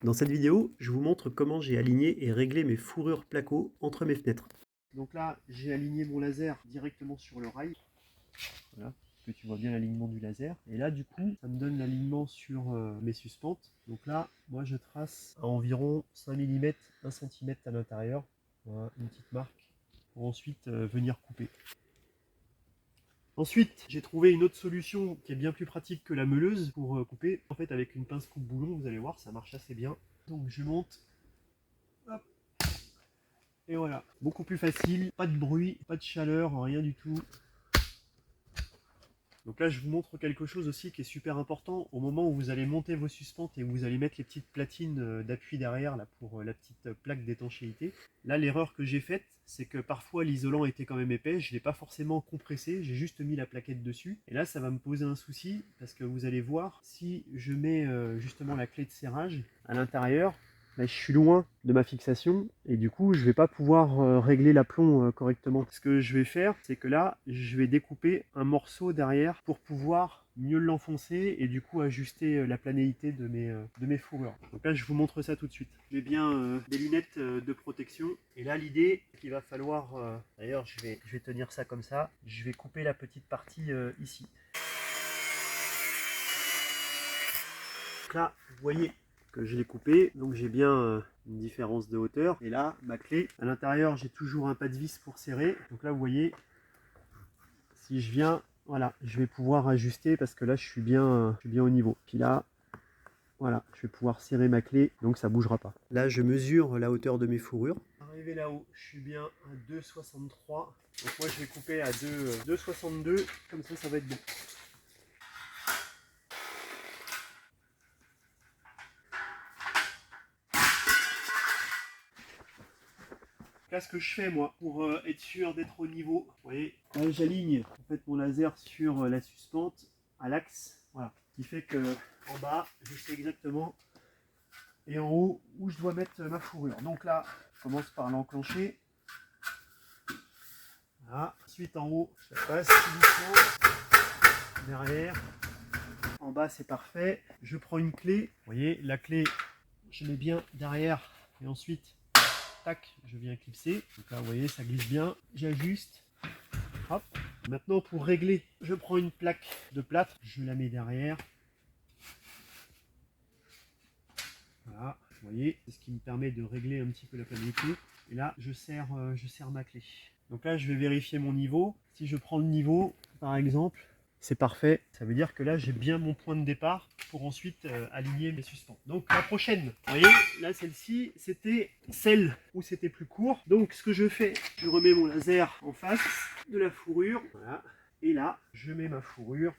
Dans cette vidéo, je vous montre comment j'ai aligné et réglé mes fourrures placo entre mes fenêtres. Donc là, j'ai aligné mon laser directement sur le rail. Voilà, que tu vois bien l'alignement du laser. Et là, du coup, ça me donne l'alignement sur mes suspentes. Donc là, moi, je trace à environ 5 mm, 1 cm à l'intérieur. Voilà, une petite marque pour ensuite venir couper. Ensuite, j'ai trouvé une autre solution qui est bien plus pratique que la meuleuse pour couper. En fait, avec une pince coupe-boulon, vous allez voir, ça marche assez bien. Donc je monte, hop, et voilà. Beaucoup plus facile, pas de bruit, pas de chaleur, rien du tout. Donc là, je vous montre quelque chose aussi qui est super important. Au moment où vous allez monter vos suspentes et où vous allez mettre les petites platines d'appui derrière là, pour la petite plaque d'étanchéité. Là, l'erreur que j'ai faite, c'est que parfois l'isolant était quand même épais. Je ne l'ai pas forcément compressé, j'ai juste mis la plaquette dessus. Et là, ça va me poser un souci parce que vous allez voir, si je mets justement la clé de serrage à l'intérieur, je suis loin de ma fixation et du coup je vais pas pouvoir régler l'aplomb correctement. Ce que je vais faire, c'est que là je vais découper un morceau derrière pour pouvoir mieux l'enfoncer et du coup ajuster la planéité de mes fourrures. Donc là je vous montre ça tout de suite. Je mets bien des lunettes de protection et là l'idée c'est qu'il va falloir, d'ailleurs je vais tenir ça comme ça, je vais couper la petite partie ici. Donc là vous voyez que je l'ai coupé, donc j'ai bien une différence de hauteur. Et là, ma clé, à l'intérieur, j'ai toujours un pas de vis pour serrer. Donc là, vous voyez, si je viens, voilà, je vais pouvoir ajuster parce que là, je suis bien au niveau. Puis là, voilà, je vais pouvoir serrer ma clé, donc ça bougera pas. Là, je mesure la hauteur de mes fourrures. Arrivé là-haut, je suis bien à 2,63. Donc moi, je vais couper à 2,62, comme ça va être bon. Là, ce que je fais moi pour être sûr d'être au niveau, vous voyez, là j'aligne en fait mon laser sur la suspente à l'axe, voilà, ce qui fait que en bas je sais exactement et en haut où je dois mettre ma fourrure. Donc là, je commence par l'enclencher, voilà. Ensuite en haut, je passe tout doucement derrière, en bas c'est parfait. Je prends une clé, vous voyez, la clé je mets bien derrière et ensuite tac, je viens clipser. Donc là, vous voyez, ça glisse bien. J'ajuste. Hop. Maintenant, pour régler, je prends une plaque de plâtre. Je la mets derrière. Voilà, vous voyez, c'est ce qui me permet de régler un petit peu la planété. Et là, je serre ma clé. Donc là, je vais vérifier mon niveau. Si je prends le niveau, par exemple, c'est parfait. Ça veut dire que là, j'ai bien mon point de départ pour ensuite aligner mes suspens. Donc la prochaine, vous voyez, là, celle-ci, c'était celle où c'était plus court. Donc ce que je fais, je remets mon laser en face de la fourrure. Voilà. Et là, je mets ma fourrure.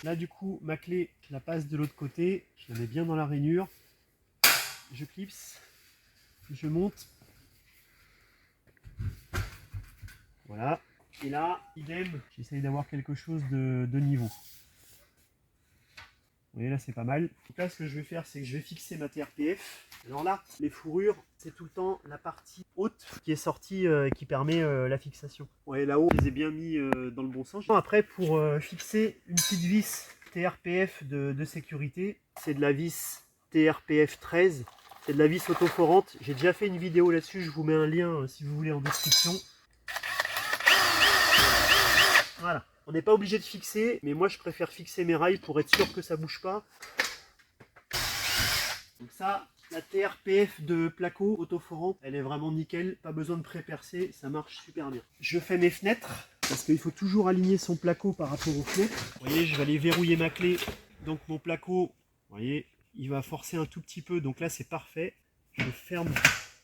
Là, du coup, ma clé, je la passe de l'autre côté. Je la mets bien dans la rainure. Je clipse. Je monte. Voilà. Et là, idem, j'essaye d'avoir quelque chose de niveau. Vous voyez, là, c'est pas mal. Donc là, ce que je vais faire, c'est que je vais fixer ma TRPF. Alors là, les fourrures, c'est tout le temps la partie haute qui est sortie et qui permet la fixation. Vous voyez, là-haut, je les ai bien mis dans le bon sens. Après, pour fixer une petite vis TRPF de sécurité, c'est de la vis TRPF 13. C'est de la vis autoforante. J'ai déjà fait une vidéo là-dessus, je vous mets un lien si vous voulez en description. Voilà. On n'est pas obligé de fixer, mais moi je préfère fixer mes rails pour être sûr que ça bouge pas. Donc ça, la TRPF de placo autoforant, elle est vraiment nickel, pas besoin de pré-percer, ça marche super bien. Je fais mes fenêtres, parce qu'il faut toujours aligner son placo par rapport aux fenêtres. Vous voyez, je vais aller verrouiller ma clé, donc mon placo, vous voyez, il va forcer un tout petit peu, donc là c'est parfait. Je ferme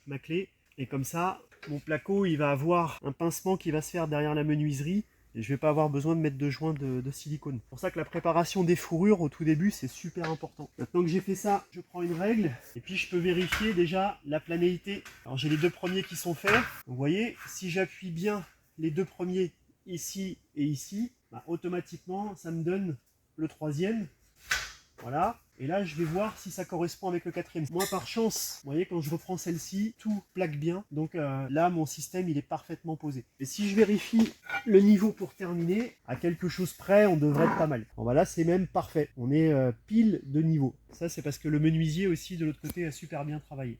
ma clé, et comme ça, mon placo, il va avoir un pincement qui va se faire derrière la menuiserie, et je ne vais pas avoir besoin de mettre de joints de silicone. C'est pour ça que la préparation des fourrures au tout début, c'est super important. Maintenant que j'ai fait ça, je prends une règle et puis je peux vérifier déjà la planéité. Alors j'ai les deux premiers qui sont faits. Vous voyez, si j'appuie bien les deux premiers ici et ici, bah, automatiquement ça me donne le troisième. Voilà. Et là, je vais voir si ça correspond avec le quatrième. Moi, par chance, vous voyez, quand je reprends celle-ci, tout plaque bien. Donc là, mon système, il est parfaitement posé. Et si je vérifie le niveau pour terminer, à quelque chose près, on devrait être pas mal. Bon, bah là, c'est même parfait. On est pile de niveau. Ça, c'est parce que le menuisier aussi, de l'autre côté, a super bien travaillé.